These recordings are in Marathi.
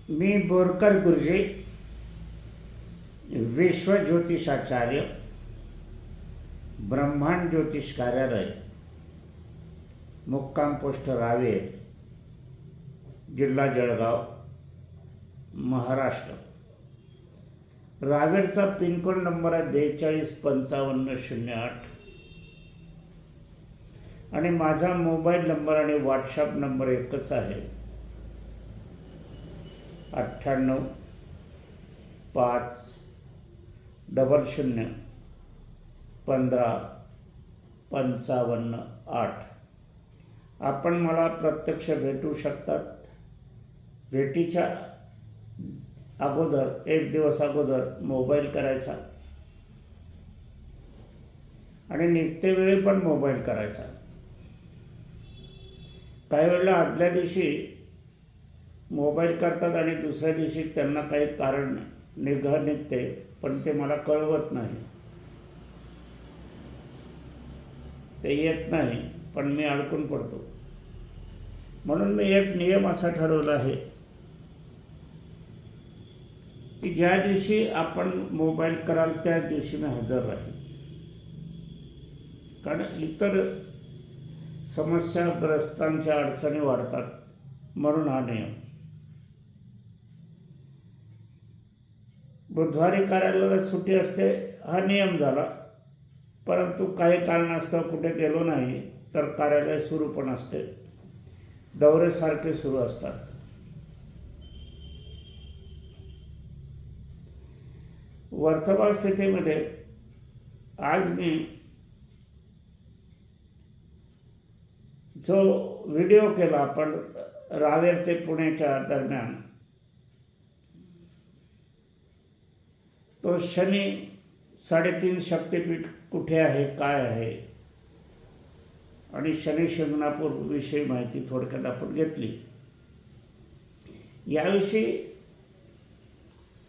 मी बोरकर गुरुजी, विश्वज्योतिषाचार्य, ब्रह्मांड ज्योतिष कार्यालय, मुक्काम पोस्ट रावेर, जिल्हा जळगाव, महाराष्ट्र. रावेरचा पिनकोड नंबर आहे 425508 आणि माझा मोबाईल नंबर आणि व्हॉट्सॲप नंबर एकच आहे, 9850155558. आपण मला प्रत्यक्ष भेटू शकतात. भेटीच्या अगोदर एक दिवस अगोदर मोबाईल करायचा आणि निघतेवेळी पण मोबाईल करायचा. काही वेळेला आदल्या दिवशी मोबाईल करतात आणि दुसऱ्या दिवशी त्यांना काही कारण निघते, पण ते मला कळवत नाही, ते येत नाही, पण मी अडकून पडतो. म्हणून मी एक नियम असा ठरवला आहे की ज्या दिवशी आपण मोबाईल कराल त्या दिवशी मी हजर राहील, कारण इतर समस्याग्रस्तांच्या अडचणी वाढतात, म्हणून हा नियम. बुधवारी कार्यालयाला सुट्टी असते, हा नियम झाला. परंतु काही कारणास्तव कुठे गेलो नाही तर कार्यालय सुरू पण असते, दौरे सारखे सुरू असतात. वर्तमान स्थितीमध्ये आज मी जो व्हिडिओ केला आपण रावेर ते पुण्याच्या दरम्यान, तो शनी 3.5 शक्तिपीठ कुठे आहे, काय आहे, आणि शनी शिंगणापूर विषयी माहिती थोडक्यात आपण घेतली. याविषयी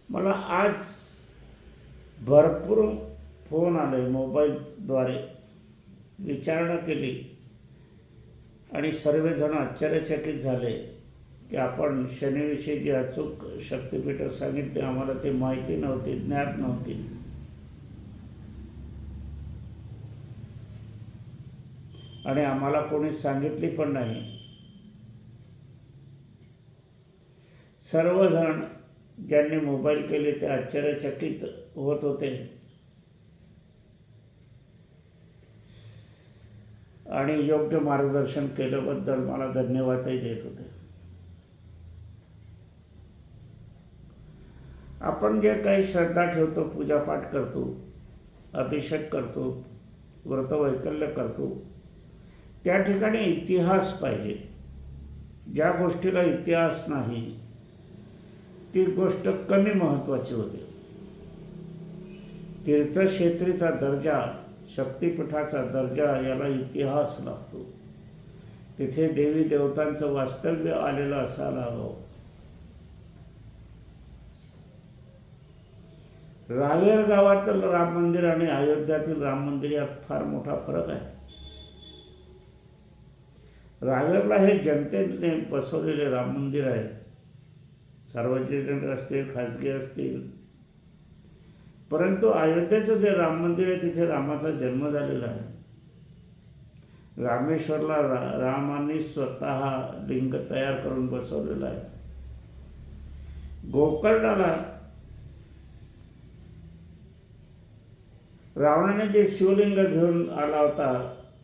मला आज भरपूर फोन आले, मोबाईलद्वारे विचारणा केली आणि सर्वजण आश्चर्यचकित झाले की आपण शनीविषयी जी अचूक शक्तिपीठं सांगितली, आम्हाला ती माहिती नव्हती, ज्ञात नव्हती. आणि आम्हाला कोणी सांगितली पण नाही. सर्वजण ज्यांनी मोबाईल केले ते आश्चर्यचकित होत होते आणि योग्य मार्गदर्शन केल्याबद्दल मला धन्यवादही देत होते. आपण जे काही श्रद्धा ठेवतो, पूजापाठ करतो, अभिषेक करतो, व्रतवैकल्य करतो, त्या ठिकाणी इतिहास पाहिजे. ज्या गोष्टीला इतिहास नाही ती गोष्ट कमी महत्त्वाची होते. तीर्थक्षेत्रीचा दर्जा, शक्तिपीठाचा दर्जा याला इतिहास लागतो. तिथे देवी देवतांचं वास्तव्य आलेलं असायला हवं. रावेर गावातील राम मंदिर आणि अयोध्यातील राम मंदिर यात फार मोठा फरक आहे. रावेरला हे जनतेने बसवलेले राम मंदिर आहे, सार्वजनिक असतील, खाजगी असतील. परंतु अयोध्येचं जे राम मंदिर आहे तिथे रामाचा जन्म झालेला आहे. रामेश्वरला रामाने स्वतः लिंग तयार करून बसवलेलं आहे. गोकर्णाला रावणाने जे शिवलिंग घेऊन आला होता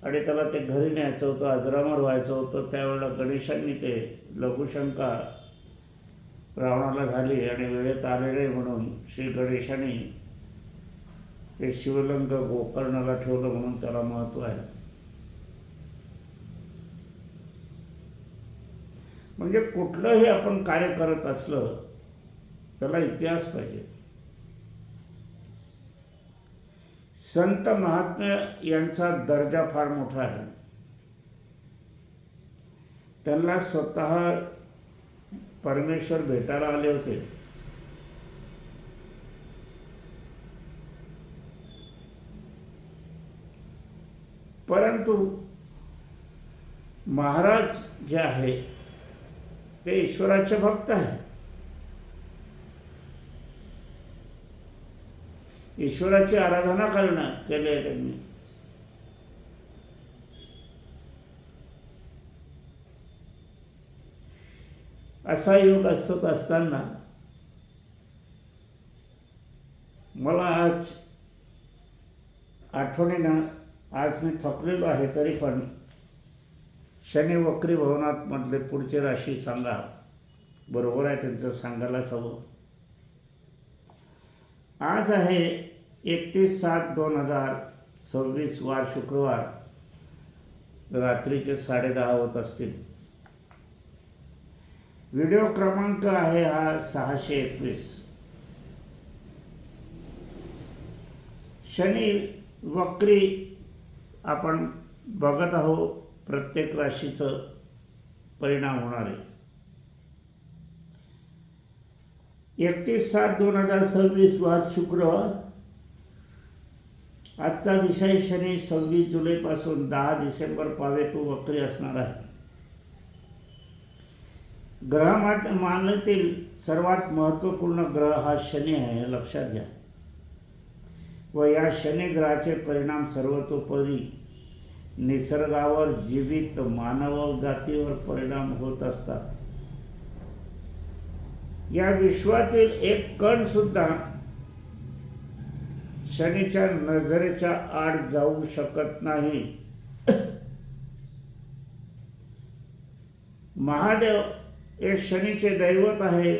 आणि त्याला ते घरी न्यायचं होतं, अजरामर व्हायचं होतं, त्यावेळेला गणेशांनी ते लघुशंका रावणाला झाली आणि वेळेत आले नाही म्हणून श्री गणेशाने ते शिवलिंग गोकर्णाला ठेवलं, म्हणून त्याला महत्त्व आहे. म्हणजे कुठलंही आपण कार्य करत असलं त्याला इतिहास पाहिजे. संत महात्म्य यांचा दर्जा फार मोठा आहे. त्यांना स्वतः परमेश्वर भेटायला आले होते. परंतु महाराज जे आहे ते ईश्वराचे भक्त आहे. ईश्वराची आराधना केली आहे त्यांनी. असा योग असत असताना मला आज आठवणीनं, आज मी थकलेलो आहे तरी पण शनी वक्री भवनात मधले पुढचे राशी सांगा. बरोबर आहे, त्यांचं सांगायलाच हवं. आज आहे 31/7/2026 वार शुक्रवार, रात्रीचे 10:30 होत असतील. व्हिडिओ क्रमांक आहे हा 621. शनी वक्री आपण बघत आहोत, प्रत्येक राशीचं परिणाम होणार आहे. 31/7/2026 वार शुक्रवार. आजचा विषय शनी 26 जुलैपासून 10 डिसेंबर पावेतो वक्री असणार आहे. ग्रहमालेतील सर्वात महत्त्वपूर्ण ग्रह हा शनी आहे, हे लक्षात घ्या. व या शनी ग्रहाचे परिणाम सर्वतोपरी निसर्गावर, जीवित मानव जातीवर परिणाम होत असतात. या विश्वातील एक कण सुद्धा शनीच्या नजरेच्या आड जाऊ शकत नाही. महादेव एक शनीचे दैवत आहे,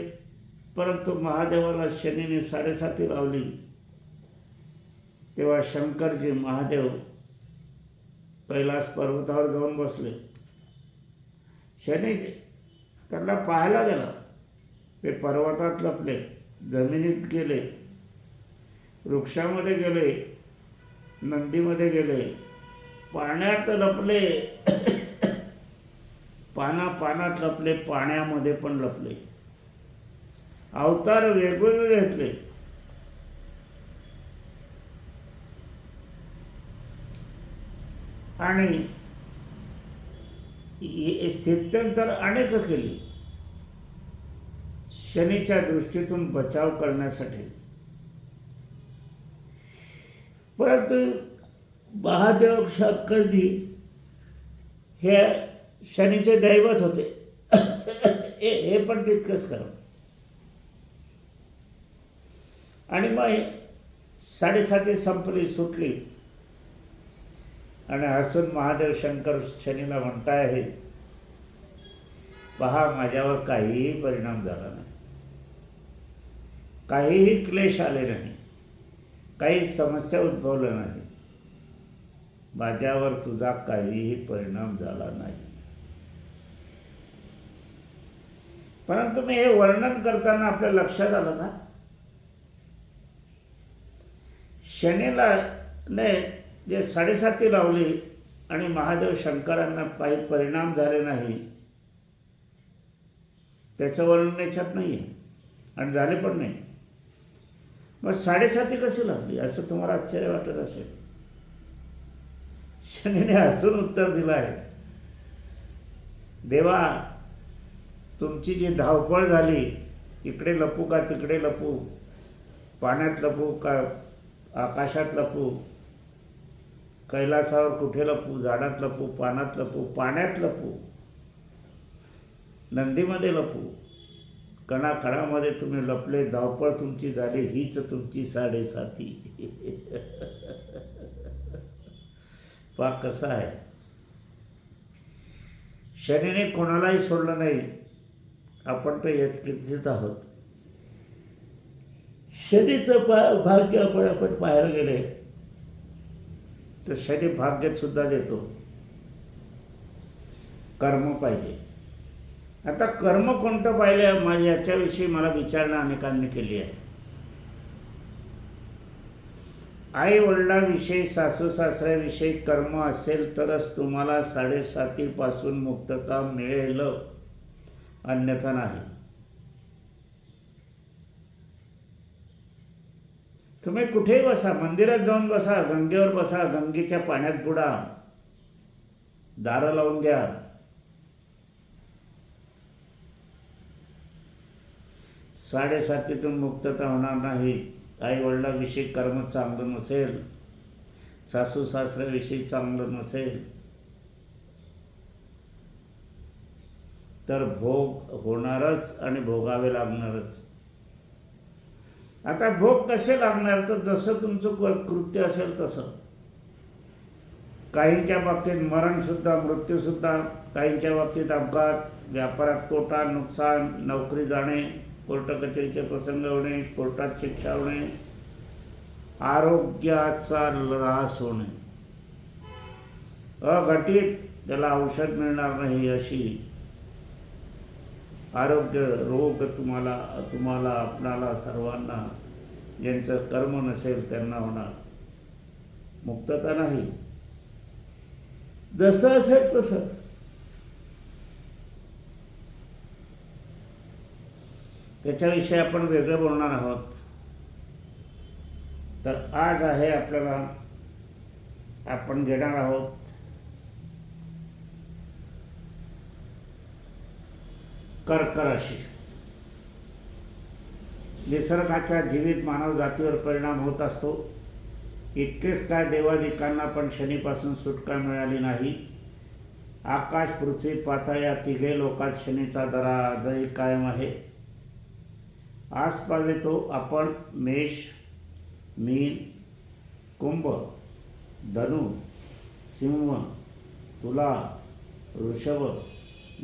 परंतु महादेवाला शनीने 7.5 लावली तेव्हा शंकरजी महादेव कैलास पर्वतावर जाऊन बसले. शनी त्यांना पाहायला गेला. ते पर्वतात लपले, जमिनीत गेले, वृक्षामध्ये गेले, नंदीमध्ये गेले, पाण्यात लपले, पानात लपले, पाण्यामध्ये पण लपले. अवतार वेगवेगळे घेतले. आणि स्थित्यंतर अनेक केली शनीच्या दृष्टीतून बचाव करण्यासाठी. परंतु महादेव शंकरजी हे शनीचे दैवत होते. हे पण तितकंच करा. आणि मग 7.5 संपली, सुटली. आणि हसून महादेव शंकर शनीला म्हणताय आहे, पहा माझ्यावर काहीही परिणाम झाला नाही, काहीही क्लेश आले नाही, काही समस्या उद्भवल्या नाही, माझ्यावर तुझा काहीही परिणाम झाला नाही. परंतु मी हे वर्णन करताना आपल्या लक्षात आलं का, शनीला ने जे 7.5 लावली आणि महादेव शंकरांना काही परिणाम झाले नाही, त्याचं वर्णन याच्यात नाही आहे आणि झाले पण नाही. मग 7.5 कशी लागली असं तुम्हाला आश्चर्य वाटत असेल. शनीने हसून उत्तर दिलं आहे, देवा तुमची जी धावपळ झाली, इकडे लपू का तिकडे लपू, पाण्यात लपू का आकाशात लपू, कैलासावर कुठे लपू, झाडात लपू, पानात लपू, पाण्यात लपू, नंदीमध्ये लपू, कणाकणामध्ये तुम्ही लपले, धावपळ तुमची झाली, हीच तुमची 7.5. पाक कसा आहे. शनीने कोणालाही सोडलं नाही. आपण तर यत्किंचित आहोत. शनीचं भाग्य आपण पाहायला गेले तर शनी भाग्यात सुद्धा देतो. कर्म पाहिजे. आता कर्म कोणतं पाहिलं माझ्या याच्याविषयी मला विचारणा अनेकांनी केली आहे. आई वडिलांविषयी, सासू सासऱ्याविषयी कर्म असेल तरच तुम्हाला 7.5 पासून मुक्तता मिळेल, अन्यथा नाही. तुम्ही कुठेही बसा, मंदिरात जाऊन बसा, गंगेवर बसा, गंगेच्या पाण्यात बुडा, दारं लावून घ्या, 7.5 मुक्तता होणार नाही. आईवडिलांविषयी कर्म चांगलं नसेल, सासू सासऱ्याविषयी चांगलं नसेल, तर भोग होणारच आणि भोगावे लागणारच. आता भोग कसे लागणार, तर जसं तुमचं कृत्य असेल तसं. काहींच्या बाबतीत मरणसुद्धा, मृत्यूसुद्धा, काहींच्या बाबतीत अपघात, व्यापारात तोटा, नुकसान, नोकरी जाणे, कोर्ट कचेरीचे प्रसंग होणे, कोर्टात शिक्षा होणे, आरोग्याचा ऱ्हास होणे, अघटित त्याला औषध मिळणार नाही अशी आरोग्य रोग तुम्हाला आपणाला सर्वांना, ज्यांचं कर्म नसेल त्यांना होणार. मुक्तता नाही, जसं असेल तसं. त्याच्याविषयी आपण वेगळं बोलणार आहोत. तर आज आहे आपण घेणार आहोत कर्क राशी. निसर्गाच्या जीवित मानव जातीवर परिणाम होत असतो. इतकेच काय, देवादिकांना पण शनीपासून सुटका मिळाली नाही. आकाश, पृथ्वी, पाताळ या तिघे लोकात शनीचा दरा आजही कायम आहे. आस पावेतो आपण मेष, मीन, कुंभ, धनु, सिंह, तुला, वृषभ,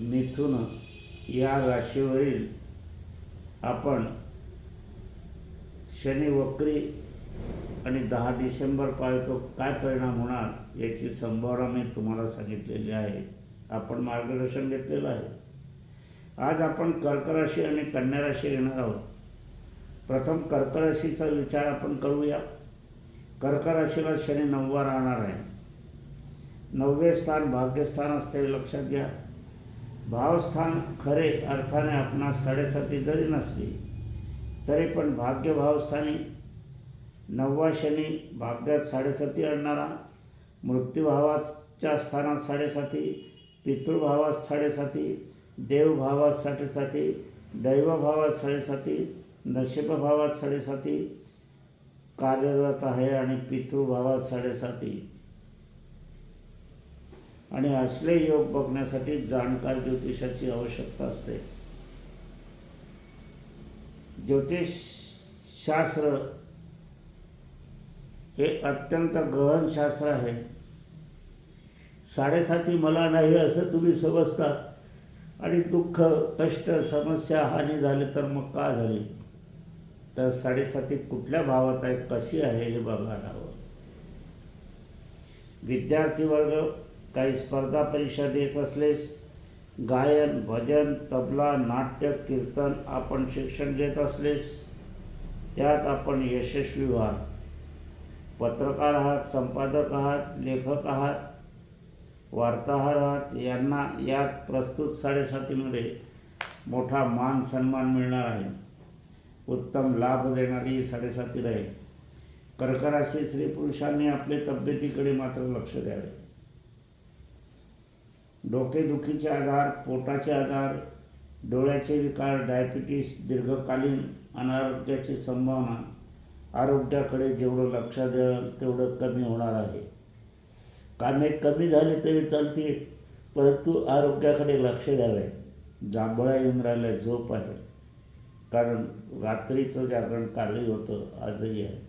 मिथुन या राशीवरील आपण शनी वक्री आणि 10 डिसेंबर पावेतो काय परिणाम होणार याची संभावना मी तुम्हाला सांगितलेली आहे. आपण मार्गदर्शन घेतलेलं आहे. आज आपण कर्क राशी आणि कन्या राशी घेणार आहोत. प्रथम कर्क राशीचा विचार आपण करूया. कर्क राशीला शनी 9वा राहणार आहे. 9वे स्थान भाग्यस्थान असते, लक्षात घ्या. भावस्थान खरे अर्थाने आपणास 7.5 जरी नसली तरी पण भाग्यभावस्थानी 9वा शनी भाग्यात 7.5 आणणारा, मृत्यूभावाच्या स्थानात 7.5, पितृभावात 7.5, देवभावात 7.5, दैवभावात 7.5, नशीबभावात 7.5 कार्यरत आहे आणि पितृभावात 7.5. आणि असले योग बघण्यासाठी जाणकार ज्योतिषाची आवश्यकता असते. ज्योतिषशास्त्र हे अत्यंत गहन शास्त्र आहे. 7.5 मला नाही असं तुम्ही समजता आणि दुःख, कष्ट, समस्या, हानी झाले तर मग का झाली, तर 7.5 कुठल्या भावात आहे, कशी आहे हे बघायला हवं. विद्यार्थी वर्ग काही स्पर्धा परीक्षा देत असलेस, गायन, भजन, तबला, नाट्य, कीर्तन आपण शिक्षण घेत असलेस त्यात आपण यशस्वी व्हाल. पत्रकार आहात, संपादक आहात, लेखक आहात, वार्ताहर आहात, यांना यात प्रस्तुत 7.5मध्ये मोठा मान सन्मान मिळणार आहे. उत्तम लाभ देणारी 7.5 राहील. कर्क राशी स्त्री पुरुषांनी आपले तब्येतीकडे मात्र लक्ष द्यावे. डोकेदुखीचे आजार, पोटाचे आजार, डोळ्याचे विकार, डायबिटीस, दीर्घकालीन अनारोग्याची संभावना, आरोग्याकडे जेवढं लक्ष द्याल तेवढं कमी होणार आहे. कामे कमी झाली तरी चालते, परंतु आरोग्याकडे लक्ष द्यावे. जांभळा येऊन राहिल्या, झोप आहे, कारण रात्रीचं जागरण कालही होतं, आजही आहे.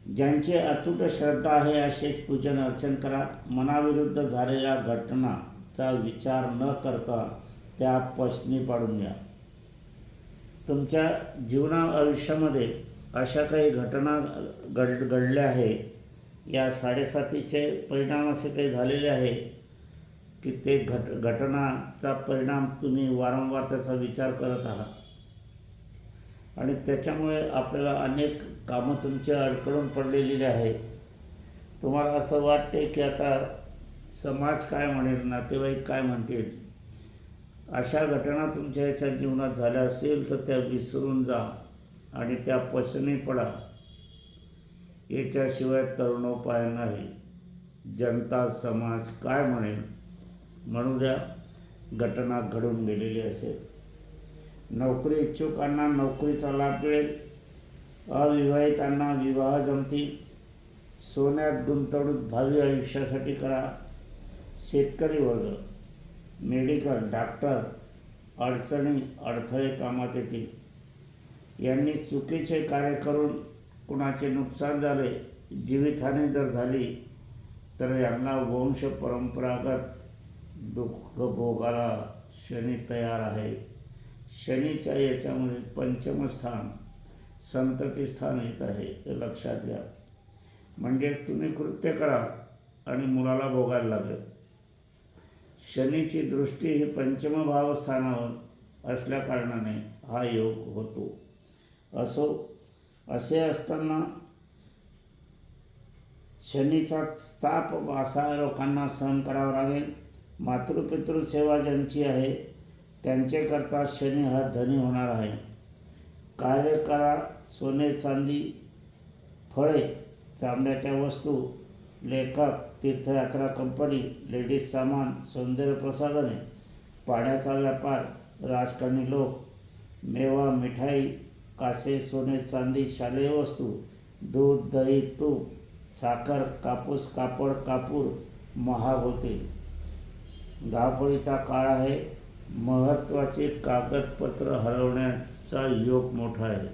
ज्यांचे अतूट श्रद्धा आहे असेच पूजन अर्चन करा. मनाविरुद्ध झालेल्या घटनाचा विचार न करता त्या पसनी पाडून घ्या. तुमच्या आयुष्यामध्ये अशा काही घटना घडल्या आहे, या 7.5चे परिणाम असे काही झालेले आहे की ते घटनाचा परिणाम तुम्ही वारंवार त्याचा विचार करत आहात आणि त्याच्यामुळे आपल्याला अनेक कामं तुमचे अडकळून पडलेली आहे. तुम्हाला असं वाटते की आता समाज काय म्हणेल, नातेवाईक काय म्हणतील. अशा घटना तुमच्या ह्याच्या जीवनात झाल्या असेल तर त्या विसरून जा आणि त्या पचनी पडा. याच्याशिवाय तरुणोपाय नाही. जनता, समाज काय म्हणेल म्हणू द्या, घटना घडून गेलेली असेल. नोकरी इच्छुकांना नोकरीचा लाभ मिळेल. अविवाहितांना विवाह जमतील. सोन्यात गुंतवणूक भावी आयुष्यासाठी करा. शेतकरी वर्ग, मेडिकल, डॉक्टर, अडचणी अडथळे कामात येतील. यांनी चुकीचे कार्य करून कुणाचे नुकसान झाले, जीवितहानी जर झाली तर यांना वंश परंपरागत दुःख भोगायला शनी तयार आहे. शनीच्या याच्यामध्ये पंचमस्थान संततीस्थान येत आहे, हे लक्षात घ्या. म्हणजे तुम्ही कृत्य करा आणि मुलाला भोगायला लागेल. शनीची दृष्टी ही पंचम भावस्थानावर असल्याकारणाने हा योग होतो. असे असताना शनीचा ताप असा लोकांना सहन करावा लागेल. मातृपितृ सेवा ज्यांची आहे त्यांच्याकरता शनी हा धनी होणार आहे. कार्य करा. सोने चांदी, फळे, चामड्याच्या वस्तू, लेखक, तीर्थयात्रा कंपनी, लेडीज सामान, सौंदर्य प्रसाधने, पाण्याचा व्यापार, राजकारणी लोक, मेवा, मिठाई, कासे, सोने चांदी, शालेय वस्तू, दूध, दही, तूप, साखर, कापूस, कापड, कापूर महाग होतील. धावपळीचा काळ आहे. महत्त्वाचे कागदपत्र हरवण्याचा योग मोठा आहे.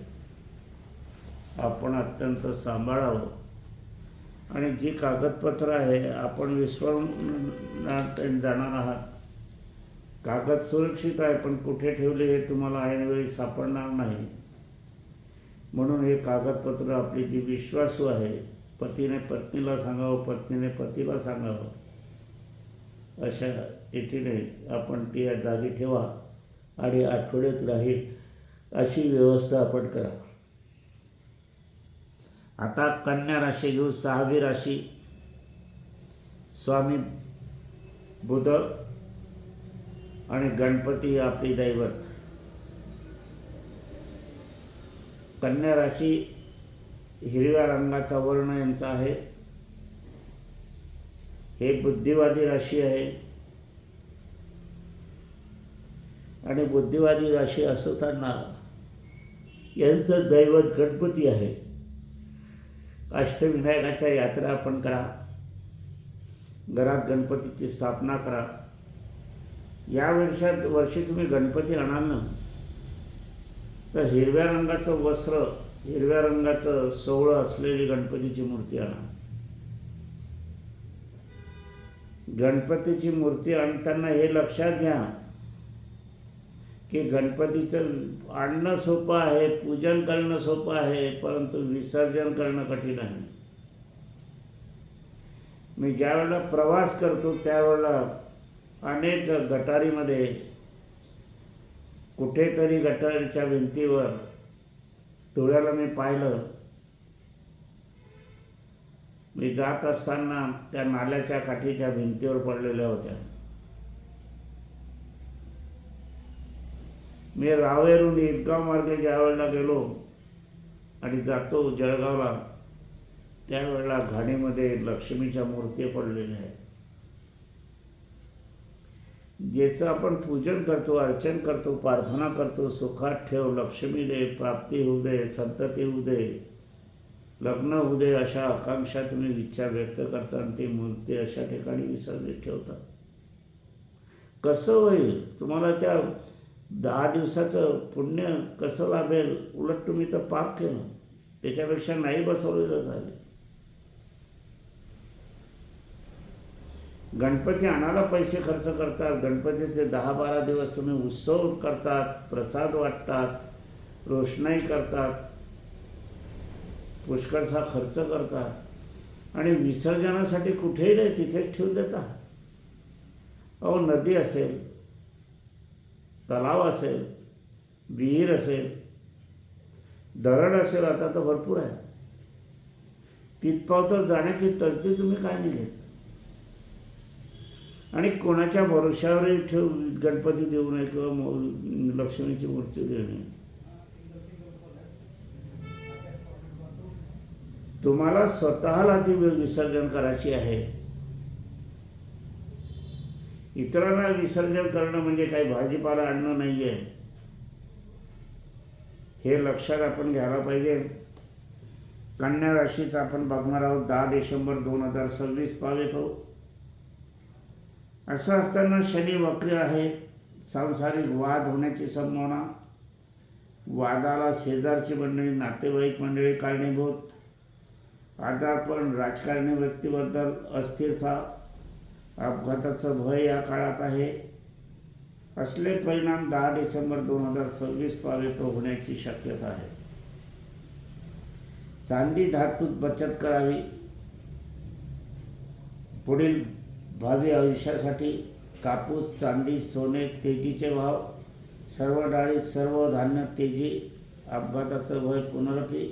आपण अत्यंत सांभाळावं. आणि जी कागदपत्र आहे आपण विसरून जाणार आहात. कागद सुरक्षित आहे पण कुठे ठेवले हे तुम्हाला ऐनवेळी सापडणार नाही. म्हणून हे कागदपत्र आपली जी विश्वासू आहे, पतीने पत्नीला सांगावं, पत्नीने पतीला सांगावं, अशा रीतीने आपण ती जागी ठेवा आणि आठवड्यात राहील अशी व्यवस्था आपण करा. आता कन्या राशी घेऊ. 6वी राशी, स्वामी बुध आणि गणपती आपली दैवत. कन्या राशी हिरव्या रंगाचा वर्ण यांचा आहे. हे बुद्धिवादी राशी आहे आणि बुद्धिवादी राशी असताना यांचं दैवत गणपती आहे. अष्टविनायकाच्या यात्रा आपण करा. घरात गणपतीची स्थापना करा. या वर्षी तुम्ही गणपती आणाल ना तर हिरव्या रंगाचं वस्त्र, हिरव्या रंगाचं सोवळं असलेली गणपतीची मूर्ती आणा. गणपतीची मूर्ती आणताना हे लक्षात घ्या की गणपतीचं आणणं सोपं आहे, पूजन करणं सोपं आहे, परंतु विसर्जन करणं कठीण आहे. मी ज्यावेळेला प्रवास करतो त्यावेळेला अनेक गटारीमध्ये कुठेतरी गटारीच्या भिंतीवर तुळ्याला मी पाहिलं. मी जात असताना त्या नाल्याच्या काठीच्या भिंतीवर पडलेल्या होत्या. मी रावेरून ईदगाव मार्गे ज्या वेळेला गेलो आणि जातो जळगावला त्यावेळेला घाणीमध्ये लक्ष्मीच्या मूर्ती पडलेल्या आहेत. ज्याचं आपण पूजन करतो, अर्चन करतो, प्रार्थना करतो, सुखात ठेव, लक्ष्मी दे, प्राप्ती होऊ दे, संतती होऊ दे, लग्न होऊ दे, अशा आकांक्षा तुम्ही विचार व्यक्त करता आणि ती मूर्ती अशा ठिकाणी विसर्जित ठेवता. कसं होईल तुम्हाला? त्या 10 दिवसाचं पुण्य कसं लाभेल? उलट तुम्ही तर पाप केलं. त्याच्यापेक्षा नाही बसवलेलं झालं. गणपती आणायला पैसे खर्च करतात. गणपतीचे 10-12 दिवस तुम्ही उत्सव करतात, प्रसाद वाटतात, रोषणाई करतात, पुष्कळसा खर्च करतात आणि विसर्जनासाठी कुठेही नाही तिथेच ठेवून देता. अहो, नदी असेल, तलाव असेल, विहीर असेल, धरण असेल, आता तर भरपूर आहे, तिथपावतर जाण्याची तसदी तुम्ही काय नाही घेत. आणि कोणाच्या भरोश्यावरही ठेव गणपती देऊ नये किंवा लक्ष्मीची मूर्ती देऊ नये. तुम्हाला स्वतःला ती विसर्जन करायची आहे. इतरांना विसर्जन करणं म्हणजे काही भाजीपाला आणणं नाही आहे. हे लक्षात आपण घ्यायला पाहिजे. कन्या राशीचं आपण बघणार आहोत. 10 डिसेंबर 2026 पाव येतो. असं असताना शनी वक्री आहे. सांसारिक वाद होण्याची संभावना, वादाला शेजारची मंडळी, नातेवाईक मंडळी कारणीभूत, आजारपण, राजकारणी व्यक्तीबद्दल अस्थिरता, अपघाताचं भय या काळात आहे. असले परिणाम 10 डिसेंबर 2026 पावेत होण्याची शक्यता आहे. चांदी धातूत बचत करावी. पुढील भावी आयुष्यासाठी कापूस, चांदी, सोने तेजीचे भाव, सर्व डाळी, सर्व धान्य तेजी, अपघाताचं भय, पुनरपी,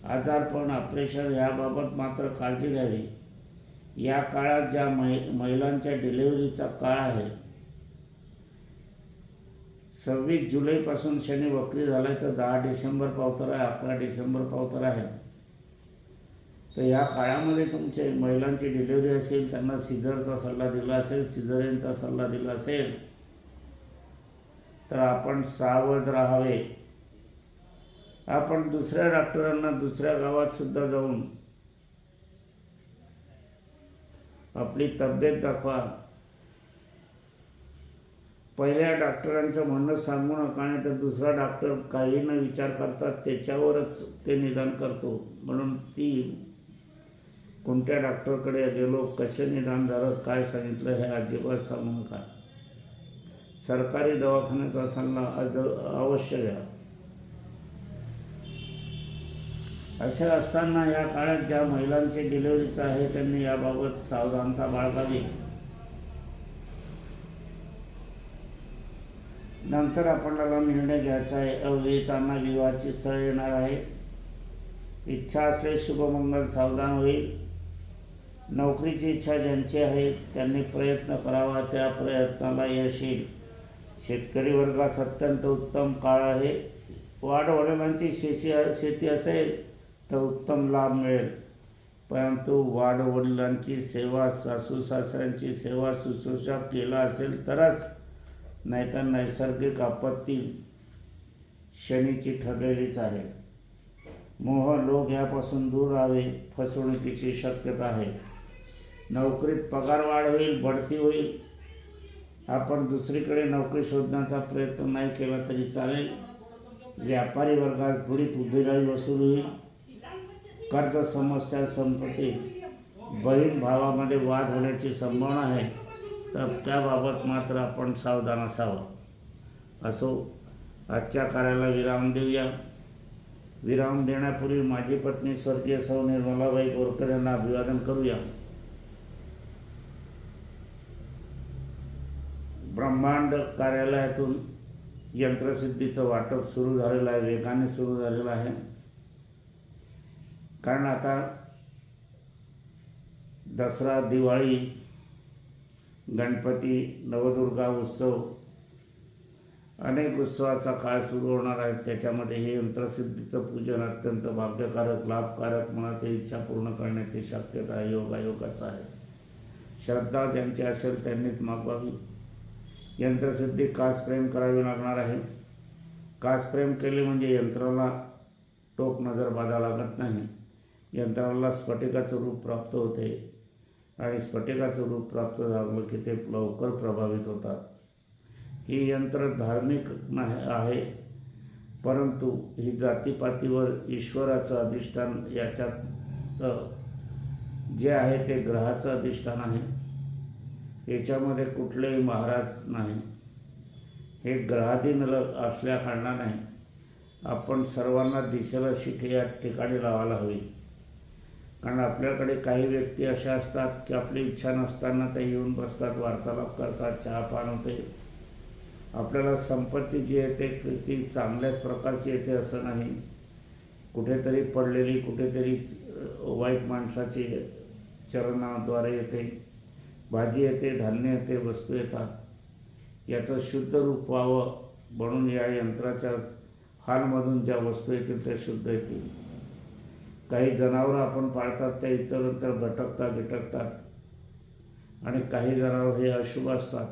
आजारपण, ऑपरेशन याबाबत मात्र काळजी घ्यावी. या काळात ज्या महिलांच्या डिलिव्हरीचा काळ आहे, 26 जुलैपासून शनी वक्री झाला आहे, तर 10 डिसेंबर पावतर आहे, 11 डिसेंबर पावतर आहे. तर या काळामध्ये तुमचे महिलांची डिलिव्हरी असेल, त्यांना सिझरचा सल्ला दिला असेल, सिझरियनचा सल्ला दिला असेल, तर आपण सावध राहावे. आपण दुसऱ्या डॉक्टरांना दुसऱ्या गावात सुद्धा जाऊन आपली तब्येत दाखवा. पहिल्या डॉक्टरांचं म्हणणं सांगू नका, नाही तर दुसरा डॉक्टर काही न विचार करतात त्याच्यावरच ते निदान करतो. म्हणून ती कोणत्या डॉक्टरकडे गेलो, कसे निदान झालं, काय सांगितलं हे अजिबात सांगू नका. सरकारी दवाखान्याचा सल्ला अवश्य घ्या. असे असताना या काळात ज्या महिलांचे डिलिव्हरीचं आहे त्यांनी याबाबत सावधानता बाळगावी. नंतर आपल्याला निर्णय घ्यायचा आहे. अविवाहितांना विवाहाची स्थळ येणार आहे. इच्छा असले शुभमंगल सावधान होईल. नोकरीची इच्छा ज्यांची आहे त्यांनी प्रयत्न करावा, त्या प्रयत्नाला यश येईल. शेतकरी वर्गास अत्यंत उत्तम काळ आहे. वाडवडिलांची शेती असेल तर उत्तम लाभ मिळेल, परंतु वाडवडिलांची सेवा, सासू सासऱ्यांची सेवा शुश्रूषा केला असेल तरच, नाहीतर नैसर्गिक आपत्ती शनीची ठरलेलीच आहे. मोह लोभ यापासून दूर राहावे. फसवणुकीची शक्यता आहे. नोकरीत पगार वाढ होईल, बढती होईल. आपण दुसरीकडे नोकरी शोधण्याचा प्रयत्न नाही केला तरी चालेल. व्यापारी वर्गात बुडीत उधळी वसूल होईल. कर्ज समस्या संपत्ती, बहीण भावामध्ये वाद होण्याची संभावना आहे, तर त्याबाबत मात्र आपण सावधान असावं. असो, आजच्या कार्याला विराम देऊया. विराम देण्यापूर्वी माझी पत्नी स्वर्गीय सौ निर्मलाबाई बोरकर यांना अभिवादन करूया. ब्रह्मांड कार्यालयातून यंत्रसिद्धीचं वाटप सुरू झालेलं आहे, वेगाने सुरू झालेलं आहे. कारण आता दसरा, दिवाळी, गणपती, नवदुर्गा उत्सव, अनेक उत्सवाचा काळ सुरू होणार आहे. त्याच्यामध्ये हे यंत्रसिद्धीचं पूजन अत्यंत भाग्यकारक, लाभकारक, मनात इच्छा पूर्ण करण्याची शक्यता योगायोगाचं आहे. श्रद्धा ज्यांची असेल त्यांनीच मागवावी. यंत्रसिद्धी कास प्रेम करावी लागणार आहे. कास प्रेम केले म्हणजे यंत्राला टोक नजर बाधा लागत नाही. यंत्राला स्फटिकाचं रूप प्राप्त होते आणि स्फटिकाचं रूप प्राप्त झालं की ते लवकर प्रभावित होतात. ही यंत्र धार्मिक नाही आहे, परंतु ही जातीपातीवर ईश्वराचं अधिष्ठान, याच्यात जे आहे ते ग्रहाचं अधिष्ठान आहे. याच्यामध्ये कुठलेही महाराज नाही. हे ग्रहाधीन असल्या कारणाने आपण सर्वांना दिसेल अशी या ठिकाणी लावायला हवी. कारण आपल्याकडे काही व्यक्ती अशा असतात की आपली इच्छा नसताना ते येऊन बसतात, वार्तालाप करतात, चहापान होते. आपल्याला संपत्ती जी येते ती चांगल्याच प्रकारची येते असं नाही. कुठेतरी पडलेली, कुठेतरी वाईट माणसाची चरणाद्वारे येते. भाजी येते, धान्य येते, वस्तू येतात. याचं शुद्ध रूप व्हावं म्हणून या यंत्राच्या हालमधून ज्या वस्तू येतील त्या शुद्ध येतील. काही जनावरं आपण पाळतात त्या इतरत्र भटकतात आणि काही जनावर हे अशुभ असतात.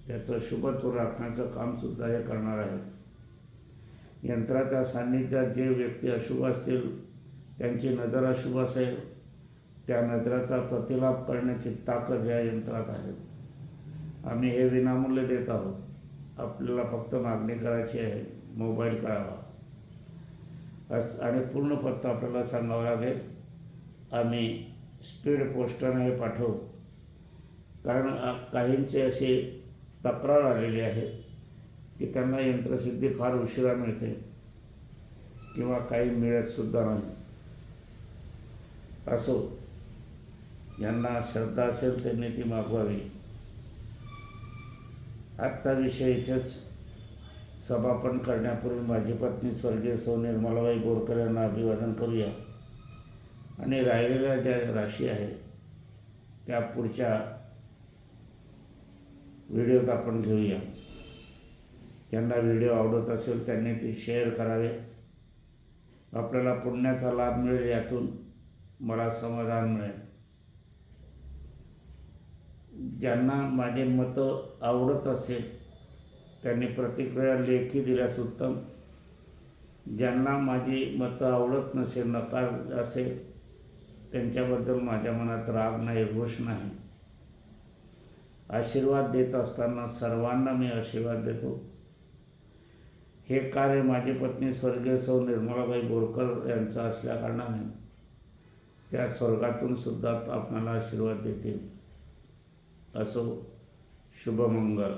त्याचं शुभत्व राखण्याचं कामसुद्धा हे करणार आहे. यंत्राच्या सान्निध्यात जे व्यक्ती अशुभ असतील, त्यांची नजर अशुभ असेल, त्या नजराचा प्रतिलाभ करण्याची ताकद या यंत्रात आहे. आम्ही हे विनामूल्य देत आहोत. आपल्याला फक्त मागणी करायची आहे, मोबाईल करावा आणि पूर्ण पत्ता आपल्याला सांगावा लागेल. आम्ही स्पीड पोस्टाने हे पाठवू, कारण काहींची अशी तक्रार आलेली आहे की त्यांना यंत्रसिद्धी फार उशिरा मिळते किंवा काही मिळतसुद्धा नाही. असो, ज्यांना श्रद्धा असेल त्यांनी ती मागवावी. आजचा विषय इथेच समापन करण्यापूर्वी माझी पत्नी स्वर्गीय सौ निर्मलाबाई बोरकर यांना अभिवादन करूया आणि राहिलेल्या ज्या राशी आहे त्या पुढच्या व्हिडिओत आपण घेऊया. ज्यांना व्हिडिओ आवडत असेल त्यांनी ती शेअर करावे. आपल्याला पुण्याचा लाभ मिळेल, यातून मला समाधान मिळेल. ज्यांना माझे मतं आवडत असेल त्यांनी प्रतिक्रिया लेखी दिल्यास उत्तम. ज्यांना माझी मतं आवडत नसेल, नकार असेल, त्यांच्याबद्दल माझ्या मनात राग नाही, रोष नाही. आशीर्वाद देत असताना सर्वांना मी आशीर्वाद देतो. हे कार्य माझी पत्नी स्वर्गीय सौ निर्मलाबाई बोरकर यांचं असल्याकारणाने त्या स्वर्गातून सुद्धा आपणाला आशीर्वाद देतील. असो, शुभमंगल.